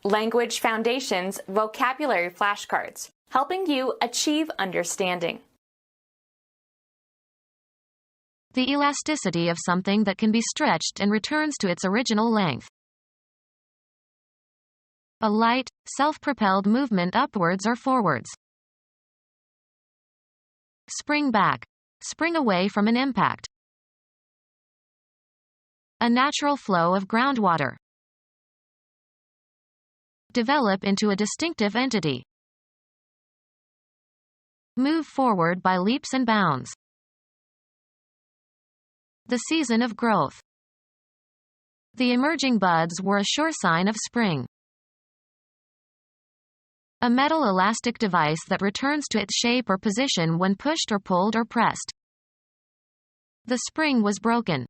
Language Foundations Vocabulary Flashcards, helping you achieve understanding. The elasticity of something that can be stretched and returns to its original length. A light, self-propelled movement upwards or forwards. Spring back. Spring away from an impact. A natural flow of groundwater. Develop into a distinctive entity. Move forward by leaps and bounds. The season of growth. The emerging buds were a sure sign of spring. A metal elastic device that returns to its shape or position when pushed or pulled or pressed. The spring was broken.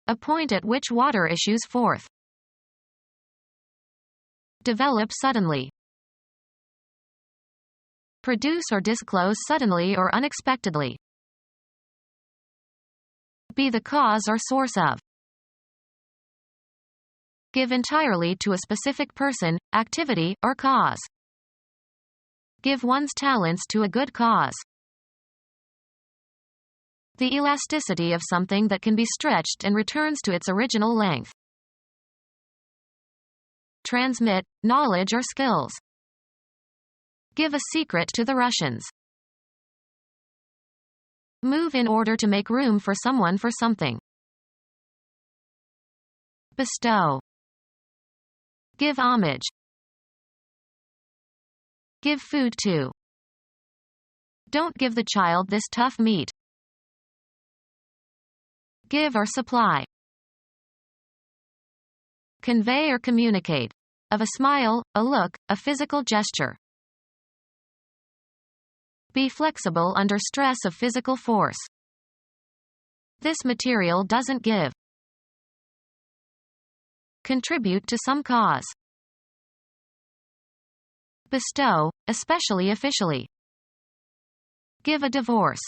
A point at which water issues forth. Develop suddenly. Produce or disclose suddenly or unexpectedly. Be the cause or source of. Give entirely to a specific person, activity, or cause. Give one's talents to a good cause. The elasticity of something that can be stretched and returns to its original length. Transmit knowledge or skills. Give a secret to the Russians. Move in order to make room for someone for something. Bestow. Give homage. Give food to. Don't give the child this tough meat. Give or supply. Convey or communicate. Of a smile, a look, a physical gesture. Be flexible under stress of physical force. This material doesn't give. Contribute to some cause. Bestow, especially officially. Give a divorce.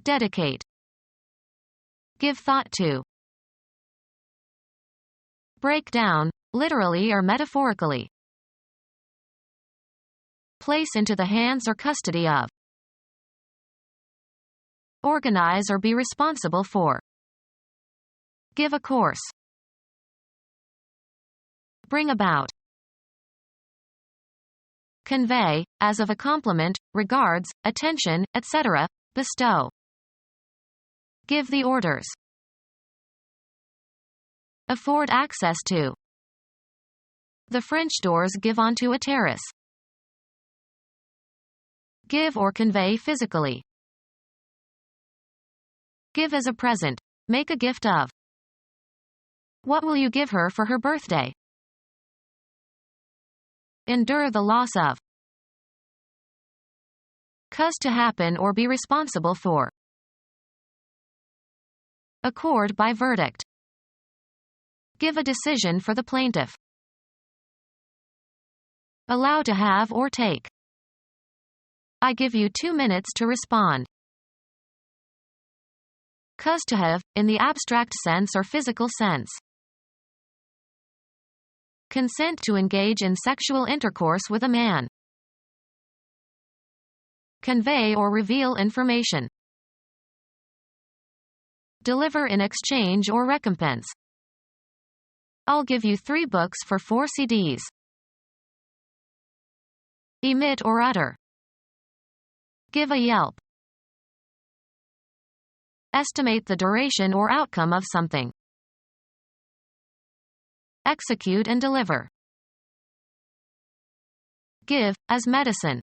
Dedicate. Give thought to. Break down, literally or metaphorically. Place into the hands or custody of. Organize or be responsible for. Give a course. Bring about. Convey, as of a compliment, regards, attention, etc., bestow. Give the orders. Afford access to. The French doors give onto a terrace. Give or convey physically. Give as a present. Make a gift of. What will you give her for her birthday? Endure the loss of. Cause to happen or be responsible for. Accord by verdict. Give a decision for the plaintiff. Allow to have or take. I give you 2 minutes to respond. Cause to have, in the abstract sense or physical sense. Consent to engage in sexual intercourse with a man. Convey or reveal information. Deliver in exchange or recompense. I'll give you 3 books for 4 CDs. Emit or utter. Give a yelp. Estimate the duration or outcome of something. Execute and deliver. Give, as medicine.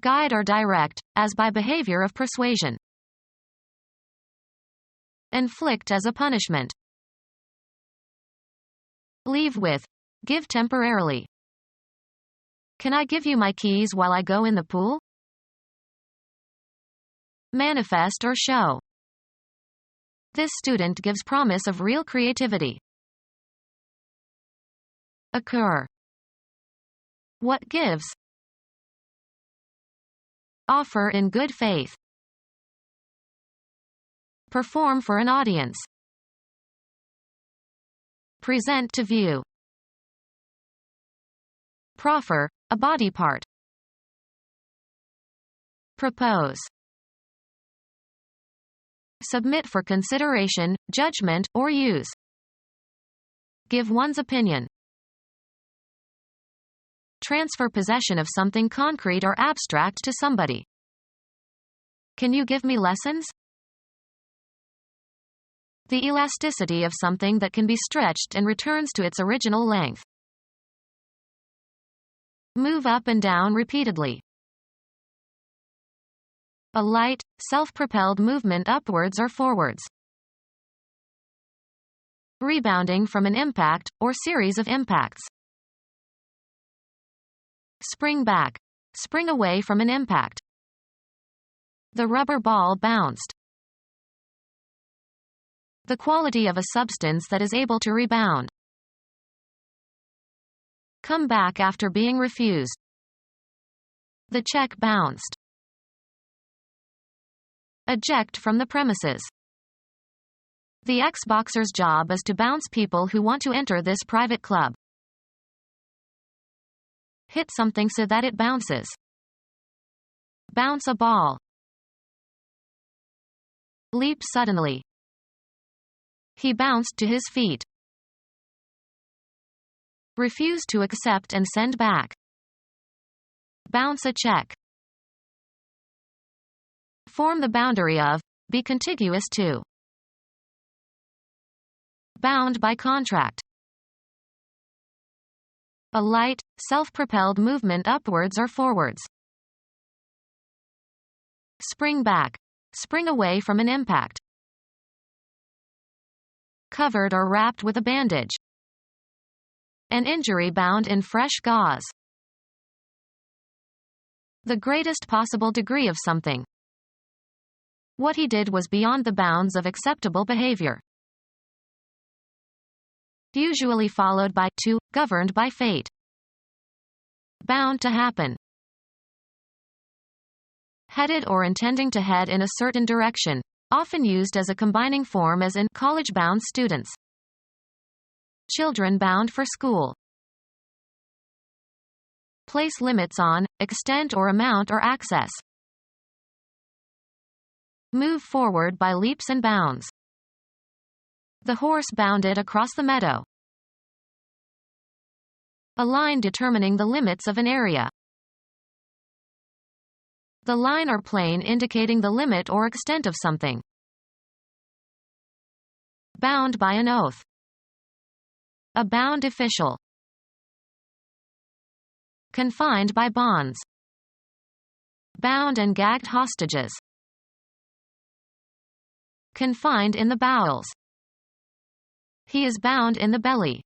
Guide or direct, as by behavior of persuasion. Inflict as a punishment. Leave with. Give temporarily. Can I give you my keys while I go in the pool? Manifest or show. This student gives promise of real creativity. Occur. What gives? Offer in good faith. Perform for an audience. Present to view. Proffer, a body part. Propose. Submit for consideration, judgment, or use. Give one's opinion. Transfer possession of something concrete or abstract to somebody. Can you give me lessons? The elasticity of something that can be stretched and returns to its original length. Move up and down repeatedly. A light, self-propelled movement upwards or forwards. Rebounding from an impact, or series of impacts. Spring back. Spring away from an impact. The rubber ball bounced. The quality of a substance that is able to rebound. Come back after being refused. The check bounced. Eject from the premises. The ex-boxer's job is to bounce people who want to enter this private club. Hit something so that it bounces. Bounce a ball. Leap suddenly. He bounced to his feet. Refuse to accept and send back. Bounce a check. Form the boundary of. Be contiguous to. Bound by contract. A light, self-propelled movement upwards or forwards. Spring back. Spring away from an impact. Covered or wrapped with a bandage. An injury bound in fresh gauze. The greatest possible degree of something. What he did was beyond the bounds of acceptable behavior. Usually followed by to, governed by fate. Bound to happen. Headed or intending to head in a certain direction, often used as a combining form as in college-bound students. Children bound for school. Place limits on, extent or amount or access. Move forward by leaps and bounds. The horse bounded across the meadow. A line determining the limits of an area. The line or plane indicating the limit or extent of something. Bound by an oath. A bound official. Confined by bonds. Bound and gagged hostages. Confined in the bowels. He is bound in the belly.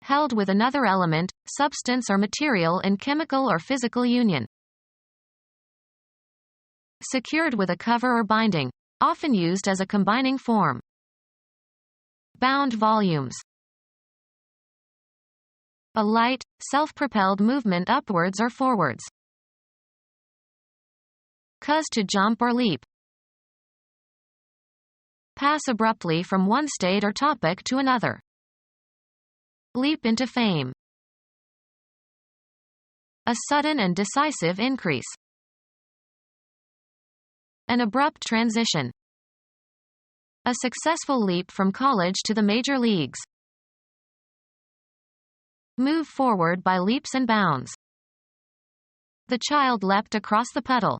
Held with another element, substance or material in chemical or physical union. Secured with a cover or binding, often used as a combining form. Bound volumes. A light, self-propelled movement upwards or forwards. Cause to jump or leap. Pass abruptly from one state or topic to another. Leap into fame. A sudden and decisive increase. An abrupt transition. A successful leap from college to the major leagues. Move forward by leaps and bounds. The child leapt across the puddle.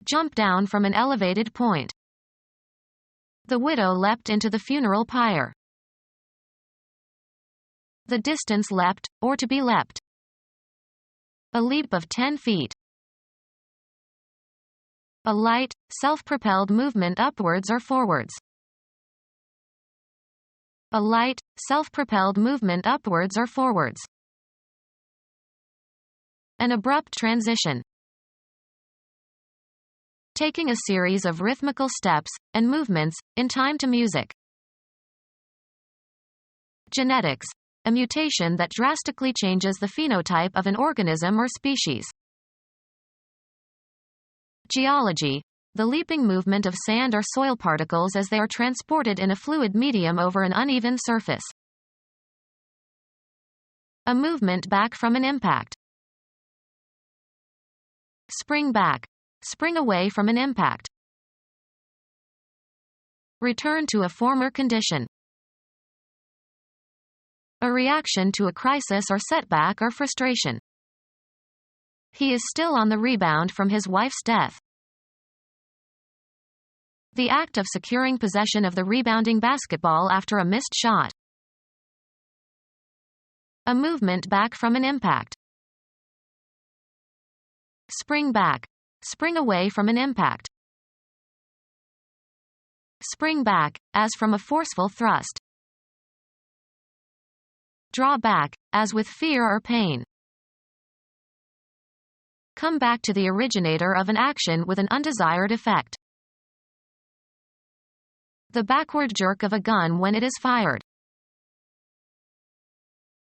Jump down from an elevated point. The widow leapt into the funeral pyre. The distance leapt, or to be leapt. A leap of 10 feet. A light, self-propelled movement upwards or forwards. A light, self-propelled movement upwards or forwards. An abrupt transition. Taking a series of rhythmical steps and movements in time to music. Genetics. A mutation that drastically changes the phenotype of an organism or species. Geology. the leaping movement of sand or soil particles as they are transported in a fluid medium over an uneven surface. A movement back from an impact. Spring back. Spring away from an impact. Return to a former condition. A reaction to a crisis or setback or frustration. He is still on the rebound from his wife's death. The act of securing possession of the rebounding basketball after a missed shot. A movement back from an impact. Spring back. Spring away from an impact. Spring back, as from a forceful thrust. Draw back, as with fear or pain. Come back to the originator of an action with an undesired effect. The backward jerk of a gun when it is fired.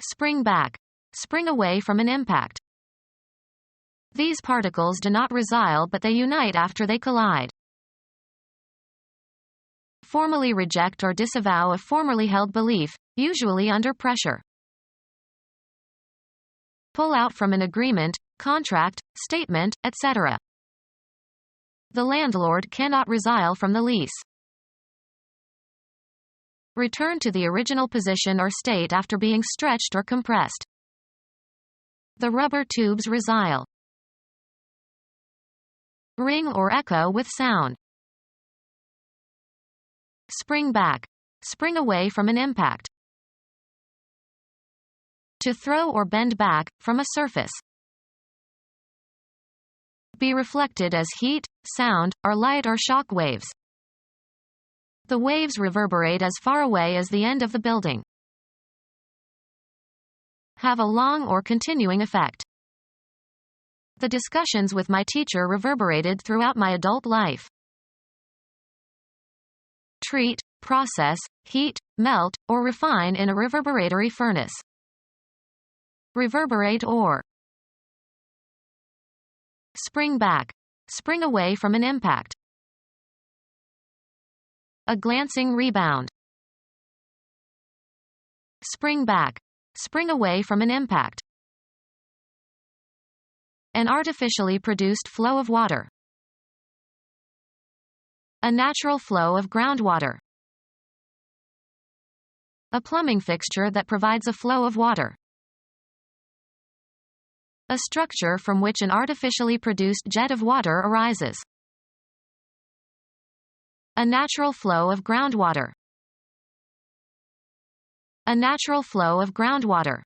Spring back. Spring away from an impact. These particles do not resile but they unite after they collide. Formally reject or disavow a formerly held belief, usually under pressure. Pull out from an agreement, contract, statement, etc. The landlord cannot resile from the lease. Return to the original position or state after being stretched or compressed. The rubber tubes resile. Ring or echo with sound. Spring back. Spring away from an impact. To throw or bend back, from a surface. Be reflected as heat, sound, or light or shock waves. The waves reverberate as far away as the end of the building. Have a long or continuing effect. The discussions with my teacher reverberated throughout my adult life. Treat, process, heat, melt, or refine in a reverberatory furnace. Reverberate or spring back. Spring away from an impact. A glancing rebound. Spring back. Spring away from an impact. An artificially produced flow of water. A natural flow of groundwater. A plumbing fixture that provides a flow of water. A structure from which an artificially produced jet of water arises. A natural flow of groundwater. A natural flow of groundwater.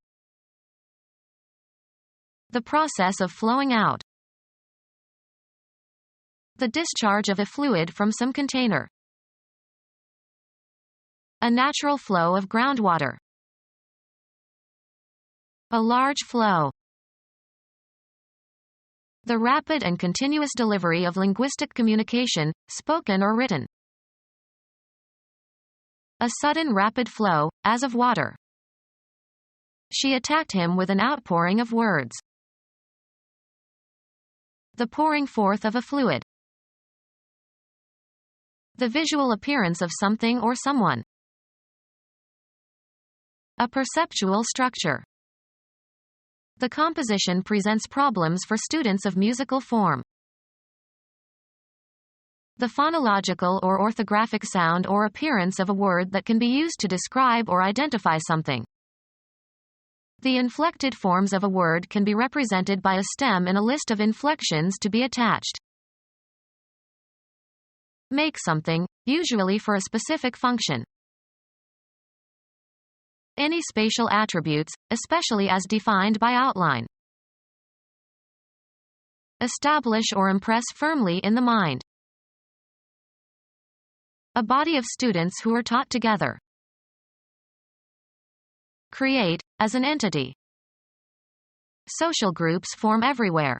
The process of flowing out. The discharge of a fluid from some container. A natural flow of groundwater. A large flow. The rapid and continuous delivery of linguistic communication, spoken or written. A sudden rapid flow, as of water. She attacked him with an outpouring of words. The pouring forth of a fluid. The visual appearance of something or someone. A perceptual structure. The composition presents problems for students of musical form. The phonological or orthographic sound or appearance of a word that can be used to describe or identify something. The inflected forms of a word can be represented by a stem in a list of inflections to be attached. Make something, usually for a specific function. Any spatial attributes, especially as defined by outline. Establish or impress firmly in the mind. A body of students who are taught together. Create, as an entity. Social groups form everywhere.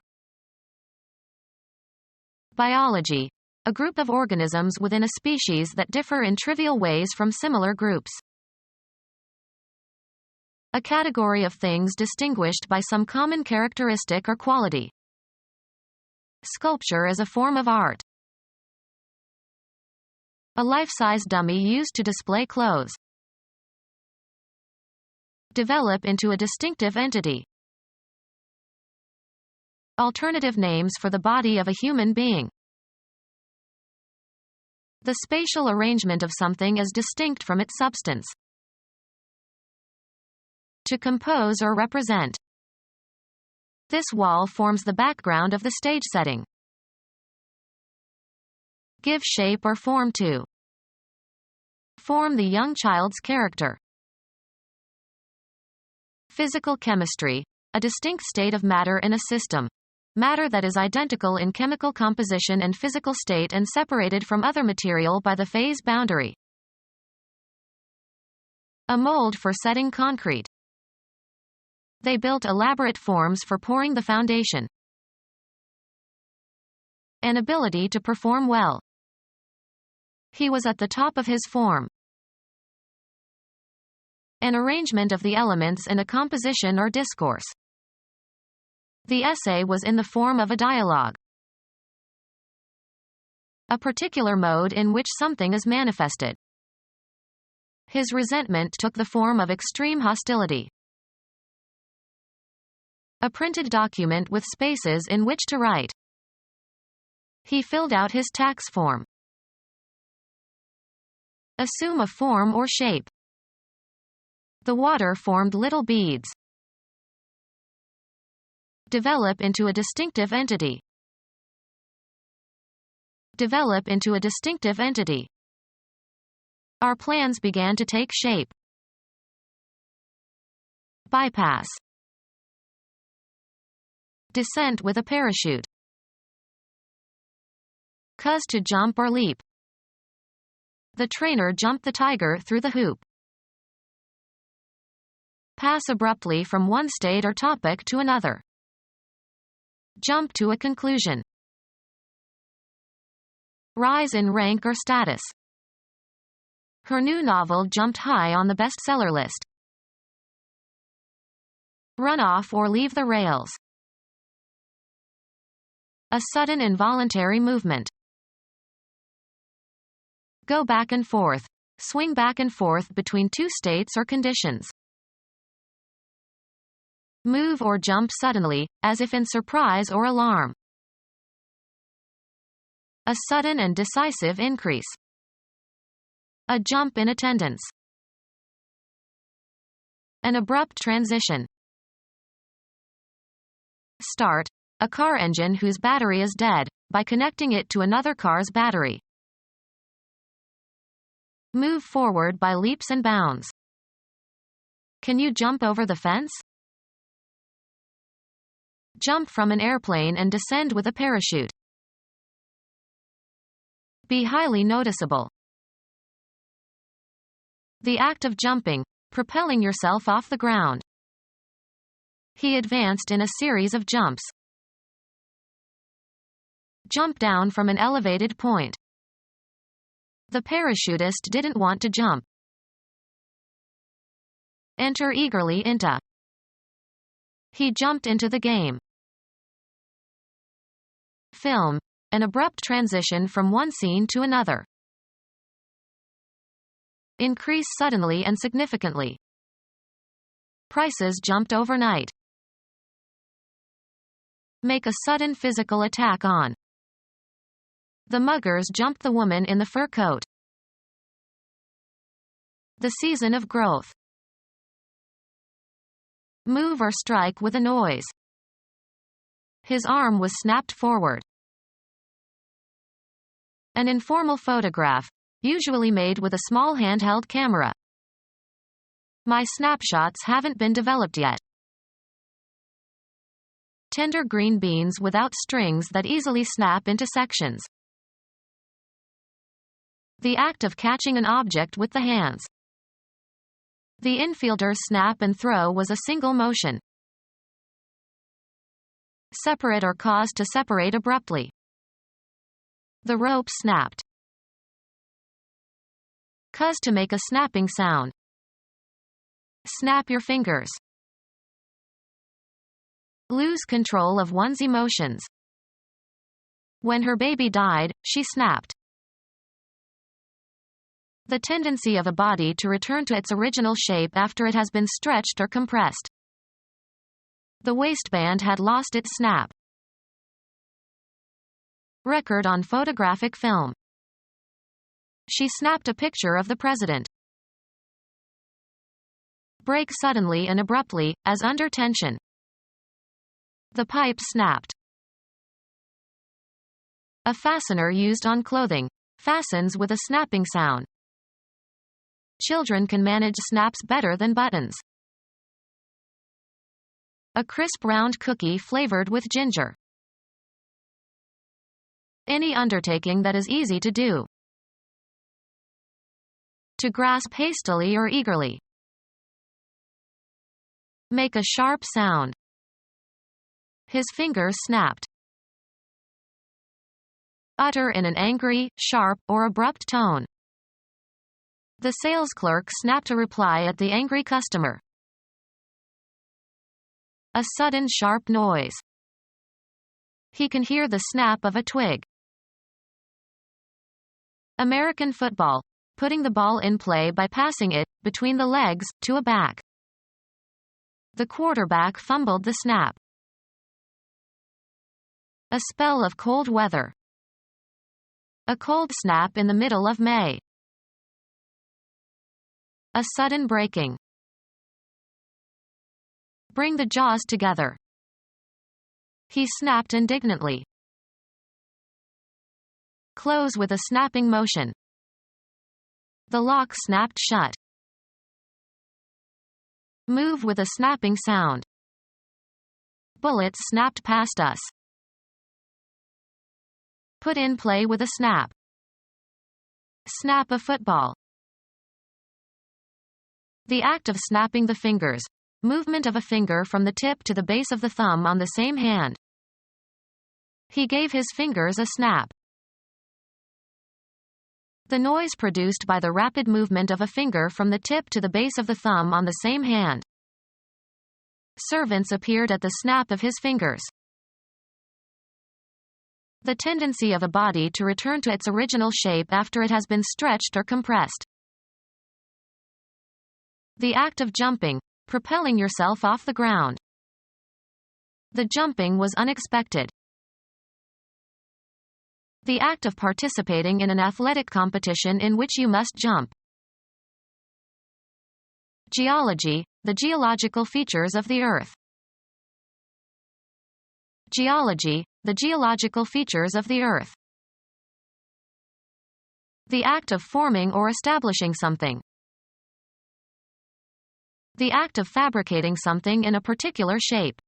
Biology. A group of organisms within a species that differ in trivial ways from similar groups. A category of things distinguished by some common characteristic or quality. Sculpture is a form of art. A life-size dummy used to display clothes. Develop into a distinctive entity. Alternative names for the body of a human being. The spatial arrangement of something is distinct from its substance. To compose or represent. This wall forms the background of the stage setting. Give shape or form to. Form the young child's character. Physical chemistry, a distinct state of matter in a system. Matter that is identical in chemical composition and physical state and separated from other material by the phase boundary. A mold for setting concrete. They built elaborate forms for pouring the foundation. An ability to perform well. He was at the top of his form. An arrangement of the elements in a composition or discourse. The essay was in the form of a dialogue. A particular mode in which something is manifested. His resentment took the form of extreme hostility. A printed document with spaces in which to write. He filled out his tax form. Assume a form or shape. The water formed little beads. Develop into a distinctive entity. Develop into a distinctive entity. Our plans began to take shape. Bypass. Descent with a parachute. Cause to jump or leap. The trainer jumped the tiger through the hoop. Pass abruptly from one state or topic to another. Jump to a conclusion. Rise in rank or status. Her new novel jumped high on the bestseller list. Run off or leave the rails. A sudden involuntary movement. Go back and forth. Swing back and forth between two states or conditions. Move or jump suddenly, as if in surprise or alarm. A sudden and decisive increase. A jump in attendance. An abrupt transition. Start. A car engine whose battery is dead, by connecting it to another car's battery. Move forward by leaps and bounds. Can you jump over the fence? Jump from an airplane and descend with a parachute. Be highly noticeable. The act of jumping, propelling yourself off the ground. He advanced in a series of jumps. Jump down from an elevated point. The parachutist didn't want to jump. Enter eagerly into. He jumped into the game. Film. An abrupt transition from one scene to another. Increase suddenly and significantly. Prices jumped overnight. Make a sudden physical attack on. The muggers jumped the woman in the fur coat. The season of growth. Move or strike with a noise. His arm was snapped forward. An informal photograph, usually made with a small handheld camera. My snapshots haven't been developed yet. Tender green beans without strings that easily snap into sections. The act of catching an object with the hands. The infielder's snap and throw was a single motion. Separate or cause to separate abruptly. The rope snapped. Cause to make a snapping sound. Snap your fingers. Lose control of one's emotions. When her baby died, she snapped. The tendency of a body to return to its original shape after it has been stretched or compressed. The waistband had lost its snap. Record on photographic film. She snapped a picture of the president. Break suddenly and abruptly, as under tension. The pipe snapped. A fastener used on clothing fastens with a snapping sound. Children can manage snaps better than buttons. A crisp round cookie flavored with ginger. Any undertaking that is easy to do. To grasp hastily or eagerly. Make a sharp sound. His fingers snapped. Utter in an angry, sharp, or abrupt tone. The sales clerk snapped a reply at the angry customer. A sudden sharp noise. He can hear the snap of a twig. American football. Putting the ball in play by passing it, between the legs, to a back. The quarterback fumbled the snap. A spell of cold weather. A cold snap in the middle of May. A sudden breaking. Bring the jaws together. He snapped indignantly. Close with a snapping motion. The lock snapped shut. Move with a snapping sound. Bullets snapped past us. Put in play with a snap. Snap a football. The act of snapping the fingers. Movement of a finger from the tip to the base of the thumb on the same hand. He gave his fingers a snap. The noise produced by the rapid movement of a finger from the tip to the base of the thumb on the same hand. Servants appeared at the snap of his fingers. The tendency of a body to return to its original shape after it has been stretched or compressed. The act of jumping, propelling yourself off the ground. The jumping was unexpected. The act of participating in an athletic competition in which you must jump. Geology, the geological features of the Earth. Geology, the geological features of the Earth. The act of forming or establishing something. The act of fabricating something in a particular shape.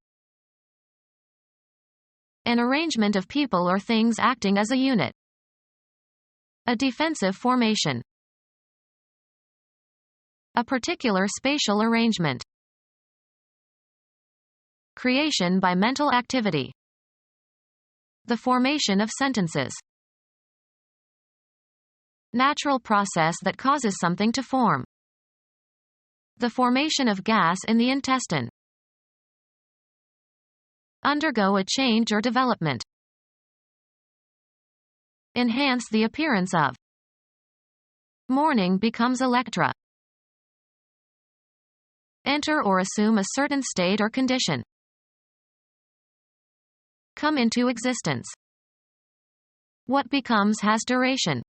An arrangement of people or things acting as a unit. A defensive formation. A particular spatial arrangement. Creation by mental activity. The formation of sentences. Natural process that causes something to form. The formation of gas in the intestine. Undergo a change or development. Enhance the appearance of. Morning becomes Electra. Enter or assume a certain state or condition. Come into existence. What becomes has duration.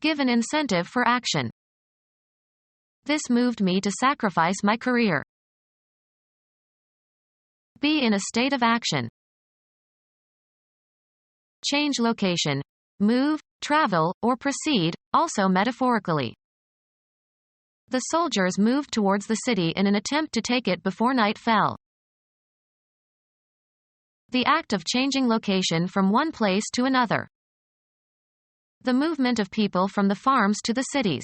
Give an incentive for action. This moved me to sacrifice my career. Be in a state of action. Change location. Move, travel, or proceed, also metaphorically. The soldiers moved towards the city in an attempt to take it before night fell. The act of changing location from one place to another. The movement of people from the farms to the cities.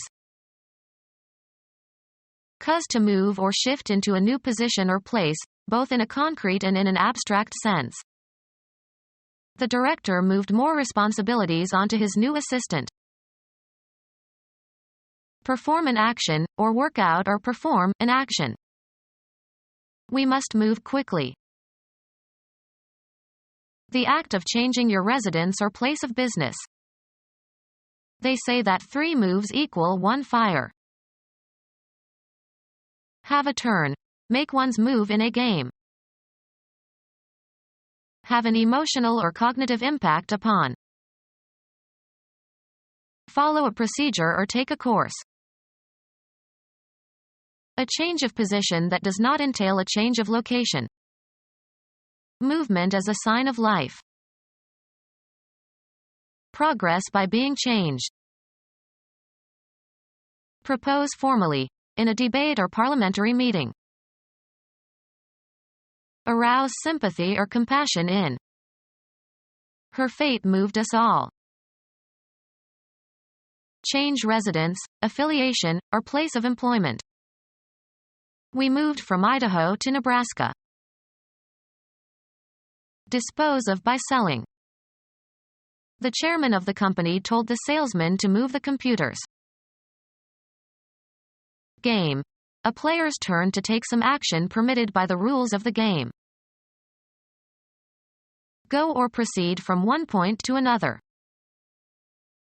Cause to move or shift into a new position or place, both in a concrete and in an abstract sense. The director moved more responsibilities onto his new assistant. Perform an action, or work out or perform an action. We must move quickly. The act of changing your residence or place of business. They say that 3 moves equal 1 fire. Have a turn. Make one's move in a game. Have an emotional or cognitive impact upon. Follow a procedure or take a course. A change of position that does not entail a change of location. Movement as a sign of life. Progress by being changed. Propose formally, in a debate or parliamentary meeting. Arouse sympathy or compassion in. Her fate moved us all. Change residence, affiliation, or place of employment. We moved from Idaho to Nebraska. Dispose of by selling. The chairman of the company told the salesman to move the computers. Game. A player's turn to take some action permitted by the rules of the game. Go or proceed from one point to another.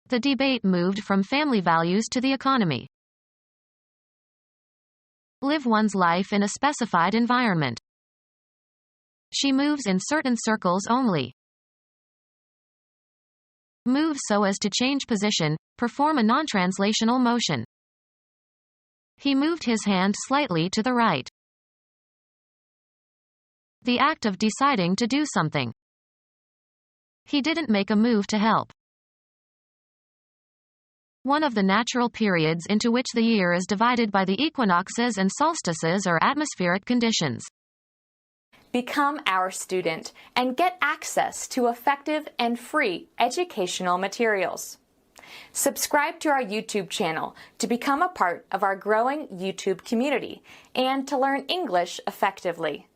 The debate moved from family values to the economy. Live one's life in a specified environment. She moves in certain circles only. Move so as to change position, perform a non-translational motion. He moved his hand slightly to the right. The act of deciding to do something. He didn't make a move to help. One of the natural periods into which the year is divided by the equinoxes and solstices or atmospheric conditions. Become our student and get access to effective and free educational materials. Subscribe to our YouTube channel to become a part of our growing YouTube community and to learn English effectively.